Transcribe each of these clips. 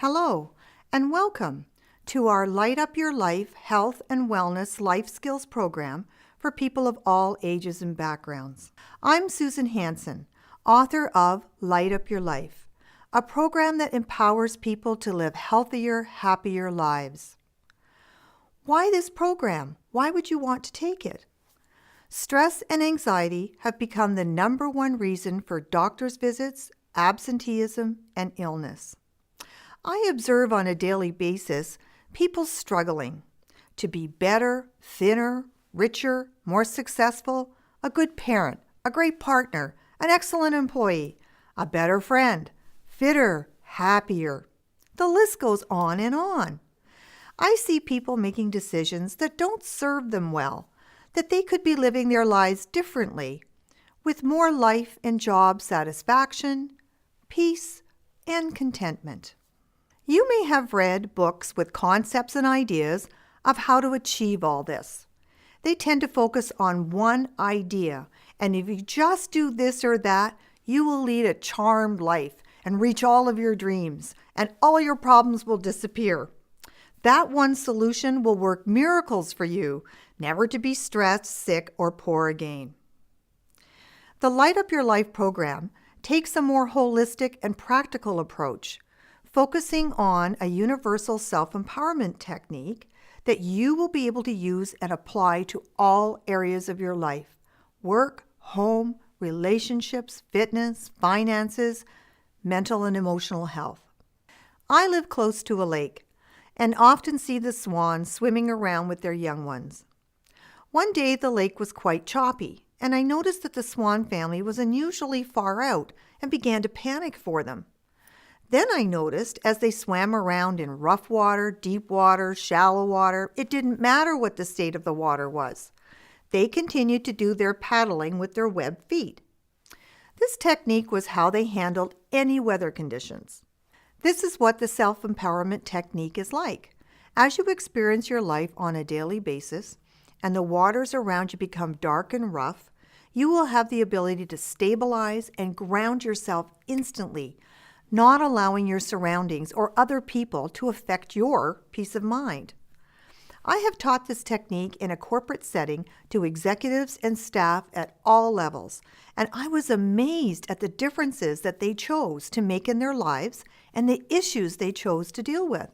Hello, and welcome to our Light Up Your Life Health and Wellness Life Skills program for people of all ages and backgrounds. I'm Susan Hansen, author of Light Up Your Life, a program that empowers people to live healthier, happier lives. Why this program? Why would you want to take it? Stress and anxiety have become the number one reason for doctor's visits, absenteeism, and illness. I observe on a daily basis people struggling to be better, thinner, richer, more successful, a good parent, a great partner, an excellent employee, a better friend, fitter, happier. The list goes on and on. I see people making decisions that don't serve them well, that they could be living their lives differently, with more life and job satisfaction, peace, and contentment. You may have read books with concepts and ideas of how to achieve all this. They tend to focus on one idea, and if you just do this or that, you will lead a charmed life and reach all of your dreams, and all your problems will disappear. That one solution will work miracles for you, never to be stressed, sick, or poor again. The Light Up Your Life program takes a more holistic and practical approach, focusing on a universal self-empowerment technique that you will be able to use and apply to all areas of your life: work, home, relationships, fitness, finances, mental and emotional health. I live close to a lake and often see the swans swimming around with their young ones. One day the lake was quite choppy, and I noticed that the swan family was unusually far out and began to panic for them. Then I noticed as they swam around in rough water, deep water, shallow water, it didn't matter what the state of the water was. They continued to do their paddling with their webbed feet. This technique was how they handled any weather conditions. This is what the self-empowerment technique is like. As you experience your life on a daily basis and the waters around you become dark and rough, you will have the ability to stabilize and ground yourself instantly, not allowing your surroundings or other people to affect your peace of mind. I have taught this technique in a corporate setting to executives and staff at all levels, and I was amazed at the differences that they chose to make in their lives and the issues they chose to deal with.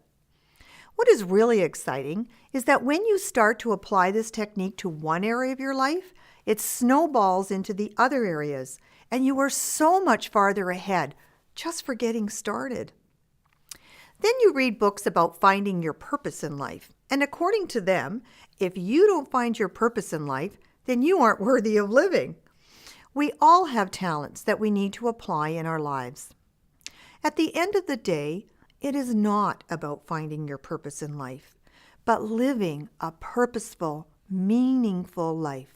What is really exciting is that when you start to apply this technique to one area of your life, it snowballs into the other areas, and you are so much farther ahead just for getting started. Then you read books about finding your purpose in life, and according to them, if you don't find your purpose in life, then you aren't worthy of living. We all have talents that we need to apply in our lives. At the end of the day, it is not about finding your purpose in life, but living a purposeful, meaningful life,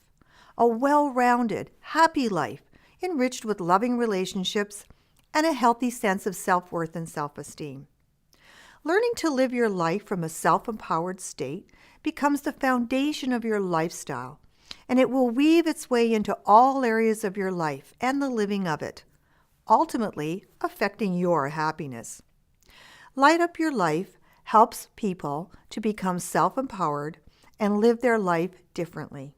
a well-rounded, happy life, enriched with loving relationships and a healthy sense of self-worth and self-esteem. Learning to live your life from a self-empowered state becomes the foundation of your lifestyle, and it will weave its way into all areas of your life and the living of it, ultimately affecting your happiness. Light Up Your Life helps people to become self-empowered and live their life differently.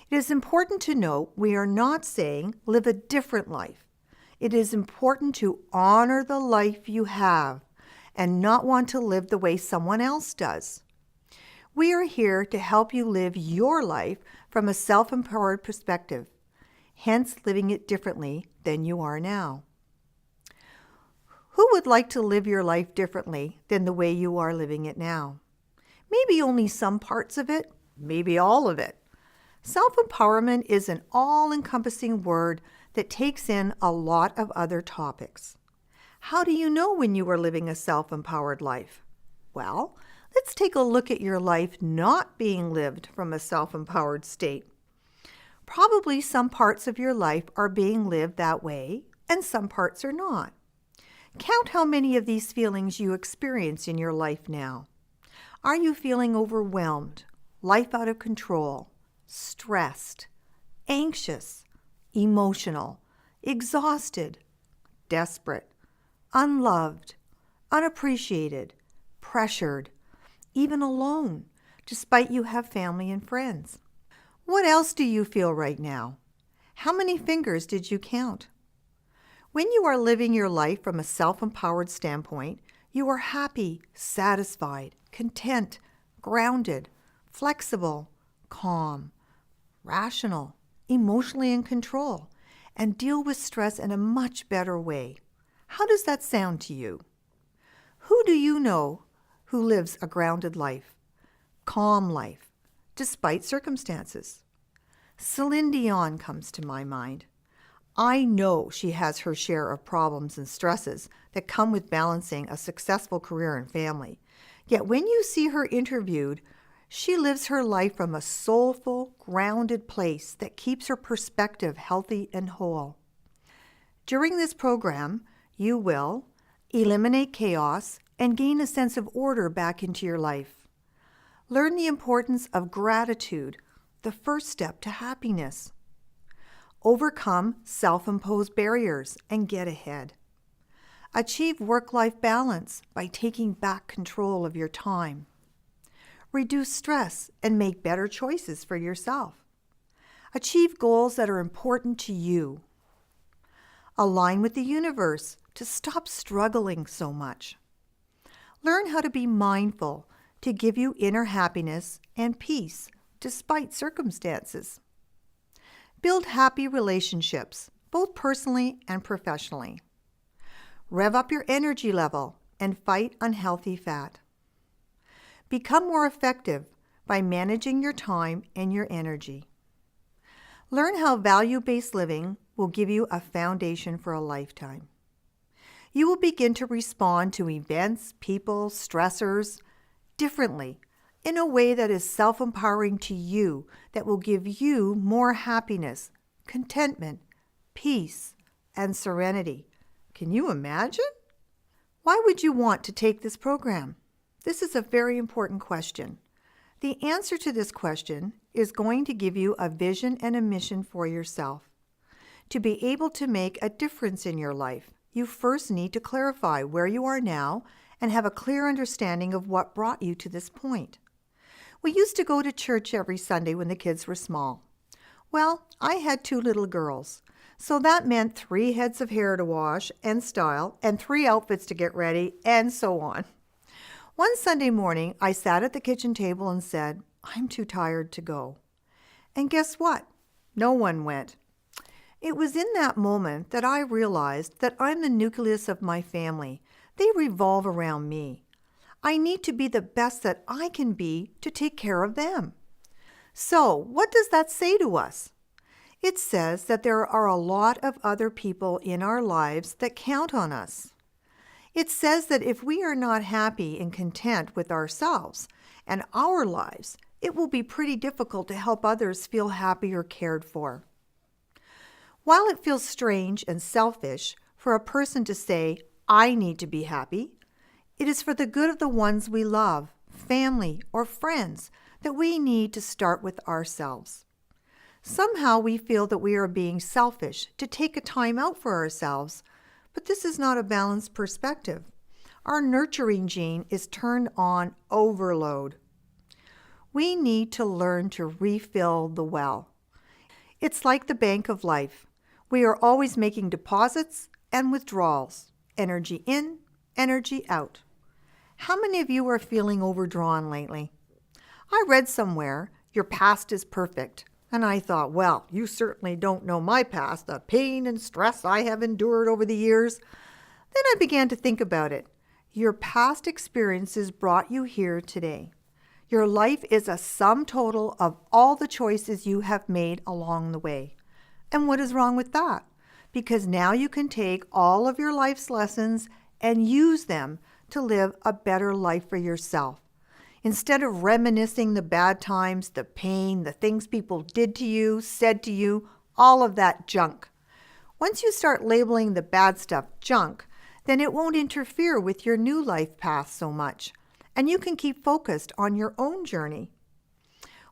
It is important to note we are not saying live a different life. It is important to honor the life you have and not want to live the way someone else does. We are here to help you live your life from a self-empowered perspective, hence living it differently than you are now. Who would like to live your life differently than the way you are living it now? Maybe only some parts of it, maybe all of it. Self-empowerment is an all-encompassing word that takes in a lot of other topics. How do you know when you are living a self-empowered life? Well, let's take a look at your life not being lived from a self-empowered state. Probably some parts of your life are being lived that way, and some parts are not. Count how many of these feelings you experience in your life now. Are you feeling overwhelmed, life out of control, stressed, anxious, emotional, exhausted, desperate, unloved, unappreciated, pressured, even alone, despite you have family and friends? What else do you feel right now? How many fingers did you count? When you are living your life from a self-empowered standpoint, you are happy, satisfied, content, grounded, flexible, calm, rational, emotionally in control, and deal with stress in a much better way. How does that sound to you? Who do you know who lives a grounded life, calm life, despite circumstances? Celine Dion comes to my mind. I know she has her share of problems and stresses that come with balancing a successful career and family. Yet when you see her interviewed, she lives her life from a soulful, grounded place that keeps her perspective healthy and whole. During this program, you will eliminate chaos and gain a sense of order back into your life. Learn the importance of gratitude, the first step to happiness. Overcome self-imposed barriers and get ahead. Achieve work-life balance by taking back control of your time. Reduce stress and make better choices for yourself. Achieve goals that are important to you. Align with the universe to stop struggling so much. Learn how to be mindful to give you inner happiness and peace despite circumstances. Build happy relationships, both personally and professionally. Rev up your energy level and fight unhealthy fat. Become more effective by managing your time and your energy. Learn how value-based living will give you a foundation for a lifetime. You will begin to respond to events, people, stressors differently in a way that is self-empowering to you, that will give you more happiness, contentment, peace, and serenity. Can you imagine? Why would you want to take this program? This is a very important question. The answer to this question is going to give you a vision and a mission for yourself. To be able to make a difference in your life, you first need to clarify where you are now and have a clear understanding of what brought you to this point. We used to go to church every Sunday when the kids were small. Well, I had 2 little girls, so that meant 3 heads of hair to wash and style and 3 outfits to get ready and so on. One Sunday morning, I sat at the kitchen table and said, "I'm too tired to go." And guess what? No one went. It was in that moment that I realized that I'm the nucleus of my family. They revolve around me. I need to be the best that I can be to take care of them. So, what does that say to us? It says that there are a lot of other people in our lives that count on us. It says that if we are not happy and content with ourselves and our lives, it will be pretty difficult to help others feel happy or cared for. While it feels strange and selfish for a person to say, "I need to be happy," it is for the good of the ones we love, family, or friends, that we need to start with ourselves. Somehow we feel that we are being selfish to take a time out for ourselves, but this is not a balanced perspective. Our nurturing gene is turned on overload. We need to learn to refill the well. It's like the bank of life. We are always making deposits and withdrawals, energy in, energy out. How many of you are feeling overdrawn lately? I read somewhere, your past is perfect. And I thought, well, you certainly don't know my past, the pain and stress I have endured over the years. Then I began to think about it. Your past experiences brought you here today. Your life is a sum total of all the choices you have made along the way. And what is wrong with that? Because now you can take all of your life's lessons and use them to live a better life for yourself. Instead of reminiscing the bad times, the pain, the things people did to you, said to you, all of that junk. Once you start labeling the bad stuff junk, then it won't interfere with your new life path so much, and you can keep focused on your own journey.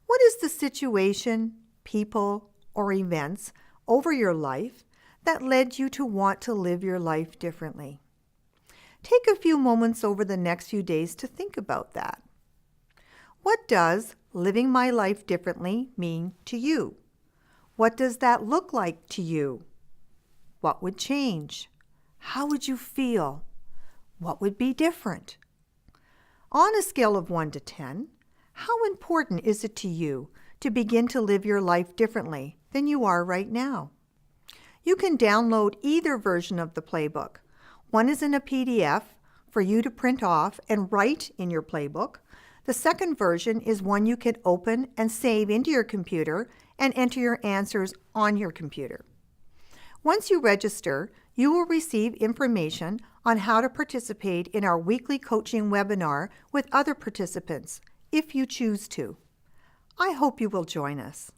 What is the situation, people, or events over your life that led you to want to live your life differently? Take a few moments over the next few days to think about that. What does living my life differently mean to you? What does that look like to you? What would change? How would you feel? What would be different? On a scale of 1 to 10, how important is it to you to begin to live your life differently than you are right now? You can download either version of the playbook. One is in a PDF for you to print off and write in your playbook. The second version is one you can open and save into your computer and enter your answers on your computer. Once you register, you will receive information on how to participate in our weekly coaching webinar with other participants, if you choose to. I hope you will join us.